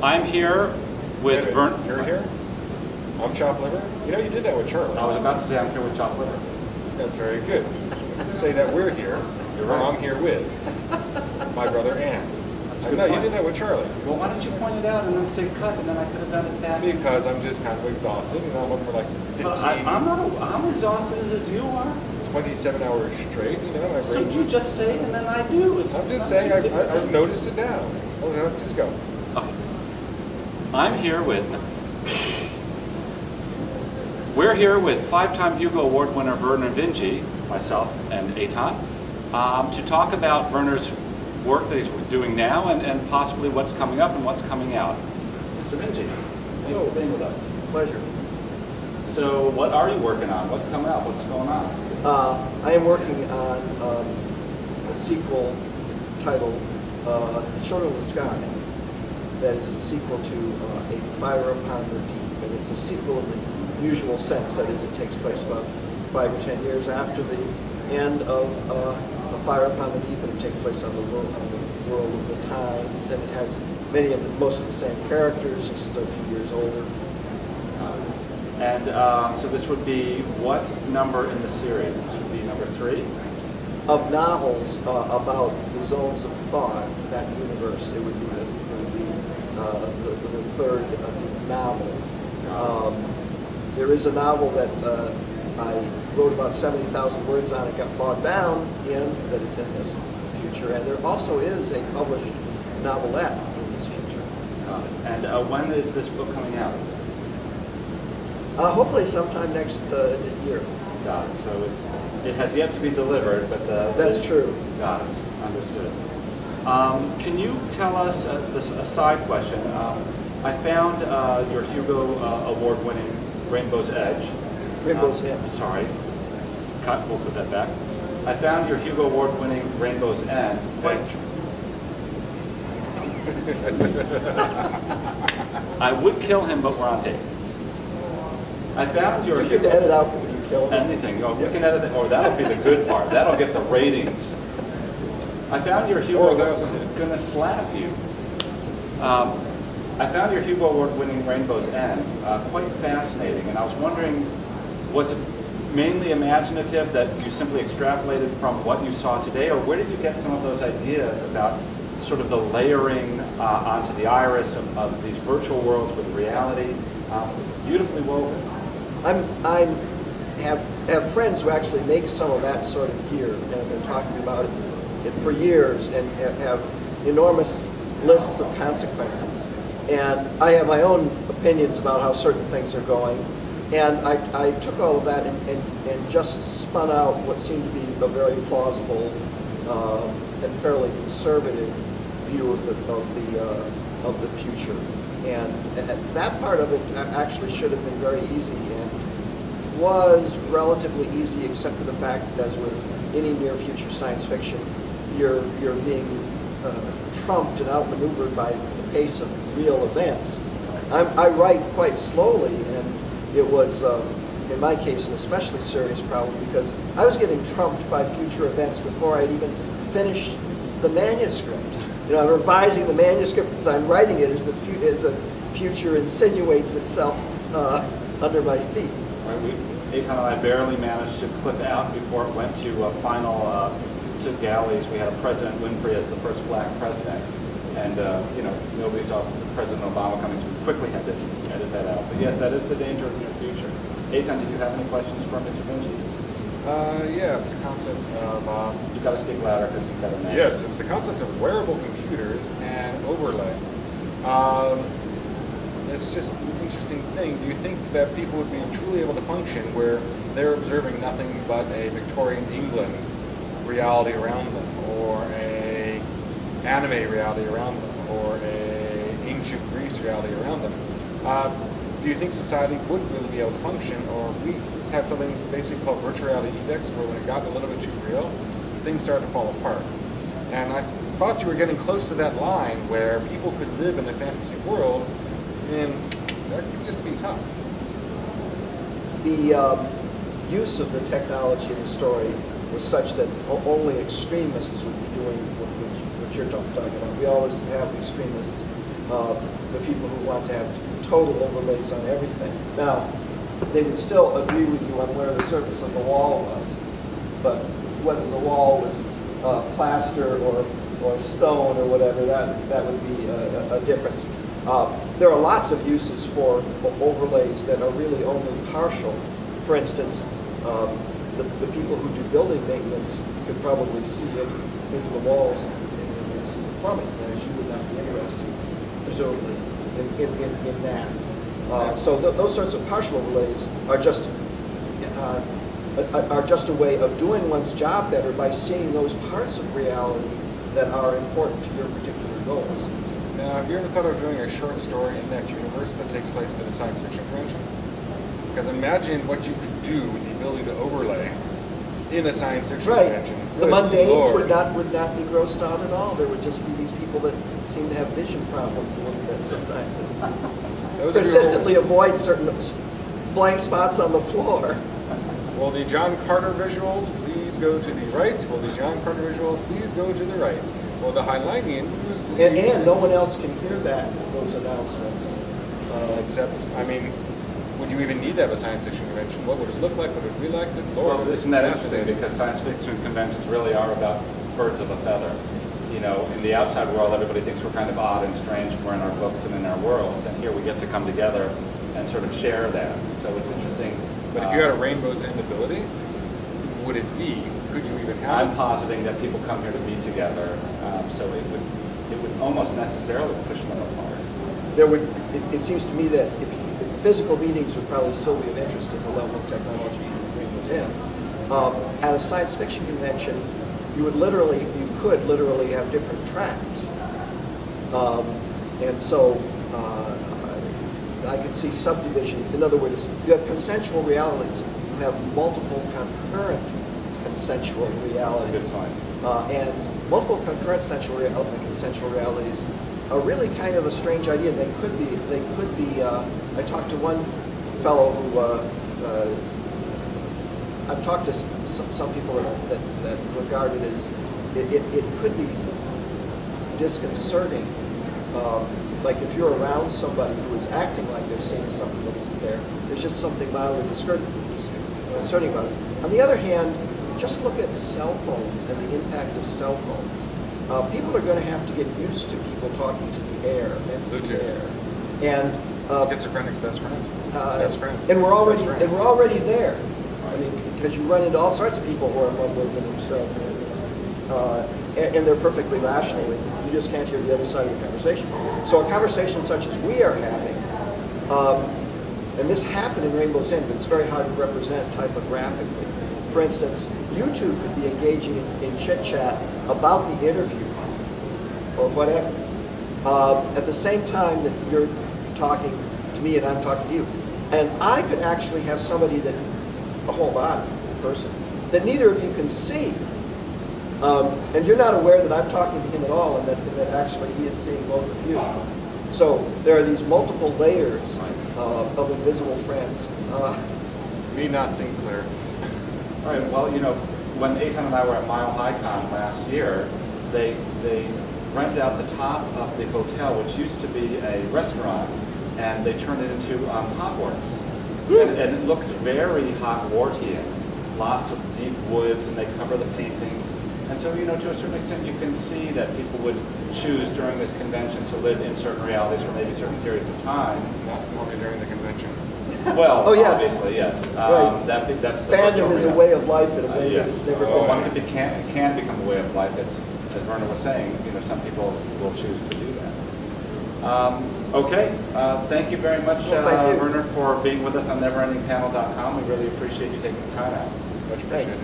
I'm here with Vernor. You're here? I'm Chop Liver. You know, you did that with Charlie. I was about to say I'm here with Chop Liver. That's very good. Say that we're here. You're right. I'm here with my brother Ann. No, you did that with Charlie. Well, why don't you point it out and then say cut, and then I could have done it that. Because I'm just kind of exhausted, and I'm up for like 15. I'm exhausted as you are. 27 hours straight. You know, my So brain you just say, and then I do. I'm just saying. I've noticed it now. Oh, no, just go. Okay. I'm here with. We're here with 5-time Hugo Award winner Vernor Vinge, myself, and Eitan, to talk about Vernor's work that he's doing now and possibly what's coming up and what's coming out. Mr. Vinge, thank you for being with us. Pleasure. So what are you working on? What's coming out? What's going on? I am working on a sequel titled Short of the Sky. That is a sequel to A Fire Upon the Deep. And it's a sequel in the usual sense. That is, it takes place about 5 or 10 years after the end of A Fire Upon the Deep, and it takes place on the world of the times, and it has most of the same characters, just a few years older. So this would be what number in the series? This would be number 3? Of novels about the zones of thought, that universe, it would be the third novel. There is a novel that I wrote about 70,000 words on. It got bogged down in, that it's in this future. And there also is a published novelette in this future. And when is this book coming out? Hopefully sometime next year. Got it. So it has yet to be delivered, but that's true. Got it. Understood. Can you tell us a side question? I found your Hugo Award-winning Rainbow's Edge. Rainbow's End. Sorry. Cut. We'll put that back. I found your Hugo Award-winning Rainbow's End. I would kill him, but we're on tape. I found your. You could edit out when you kill him. Anything. Oh, we can edit it, or that'll be the good part. That'll get the ratings. I found your Hugo. I'm gonna slap you. I found your Hugo Award-winning Rainbow's End quite fascinating, and I was wondering, was it mainly imaginative that you simply extrapolated from what you saw today, or where did you get some of those ideas about sort of the layering onto the iris of these virtual worlds with reality? Beautifully woven. I have friends who actually make some of that sort of gear, and have been talking about it for years, and have enormous lists of consequences. And I have my own opinions about how certain things are going. And I took all of that and just spun out what seemed to be a very plausible and fairly conservative view of the future. And that part of it actually should have been very easy, and was relatively easy, except for the fact that, as with any near future science fiction, you're being trumped and outmaneuvered by the pace of real events. I write quite slowly, and it was, in my case, an especially serious problem because I was getting trumped by future events before I'd even finished the manuscript. You know, I'm revising the manuscript as I'm writing it as the future insinuates itself under my feet. Right, Eitan and I barely managed to clip out before it went to final to galleys. We had President Winfrey as the first black president, and you know, nobody saw President Obama coming, so we quickly had to edit that out. But yes, that is the danger of the near future. Eitan, did you have any questions for Mr. Vinge? Yeah, it's the concept of... You've got to speak louder because you've got a name. Yes, it's the concept of wearable computers and overlay. It's just an interesting thing. Do you think that people would be truly able to function where they're observing nothing but a Victorian England reality around them, or a anime reality around them, or a ancient Greece reality around them? Do you think society would really be able to function, or we had something basically called virtual reality index, where when it got a little bit too real, things started to fall apart? And I thought you were getting close to that line where people could live in a fantasy world, and that could just be tough. The use of the technology in the story was such that only extremists would be doing what you're talking about. We always have extremists the people who want to have total overlays on everything. Now, they would still agree with you on where the surface of the wall was, but whether the wall was plaster or stone or whatever, that would be a difference. There are lots of uses for overlays that are really only partial. For instance, the people who do building maintenance could probably see into the walls and see the plumbing, whereas you would not be interested, presumably, in that. So those sorts of partial overlays are just a way of doing one's job better by seeing those parts of reality that are important to your particular goals. Now, have you ever thought of doing a short story in that universe that takes place at a science fiction convention? Because imagine what you could do with the ability to overlay in a science fiction convention. The mundanes would not be grossed out at all. There would just be these people that seem to have vision problems a little bit sometimes. And persistently avoid certain blank spots on the floor. Will the John Carter visuals please go to the right? Will the John Carter visuals please go to the right? Will the Heinleinians please... And no one else can hear those announcements. Except, I mean, would you even need to have a science fiction convention? What would it look like? What would it be like? Well, isn't that interesting? Because science fiction conventions really are about birds of a feather. You know, in the outside world, everybody thinks we're kind of odd and strange. We're in our books and in our worlds, and here we get to come together and sort of share that. So it's interesting. But if you had a rainbow's end ability, would it be? Could you even have I'm positing that people come here to be together, so it would almost necessarily push them apart. There would. It seems to me that if physical meetings would probably still be of interest at the level of technology Rainbow's End. At a science fiction convention, you could literally have different tracks, and so I could see subdivision. In other words, you have consensual realities. You have multiple concurrent consensual realities. That's a good point. And multiple concurrent consensual realities are really kind of a strange idea. They could be. I talked to one fellow who I've talked to some people that regard it as it could be disconcerting. Like if you're around somebody who is acting like they're seeing something that isn't there, there's just something mildly concerning about it. On the other hand, just look at cell phones and the impact of cell phones. People are going to have to get used to people talking to the air, and schizophrenic's best friend. Best friend. And we're already there. I mean, because you run into all sorts of people who are in love with themselves, and they're perfectly rational. You just can't hear the other side of the conversation. So a conversation such as we are having, and this happened in Rainbow's End, but it's very hard to represent typographically. For instance, you two could be engaging in chit-chat about the interview or whatever. At the same time that you're talking to me and I'm talking to you. And I could actually have somebody a whole body person, that neither of you can see. And you're not aware that I'm talking to him at all and that actually he is seeing both of you. So there are these multiple layers of invisible friends. Me not think clear. All right, well, you know, when Eitan and I were at Mile High Con last year, they rented out the top of the hotel, which used to be a restaurant, and they turned it into Hogwarts. And it looks very Hogwartian. Lots of deep woods, and they cover the paintings. And so, you know, to a certain extent, you can see that people would choose during this convention to live in certain realities for maybe certain periods of time. Not only during the convention. Well, oh, yes. Obviously, yes. Right. That's the fandom is a way of life in a way yes. that's never Well, been. once it can become a way of life, as Vernor was saying, you know, some people will choose to do that. Okay, thank you very much, thank you. Vernor, for being with us on neverendingpanel.com. We really appreciate you taking the time out. Much appreciated. Thanks.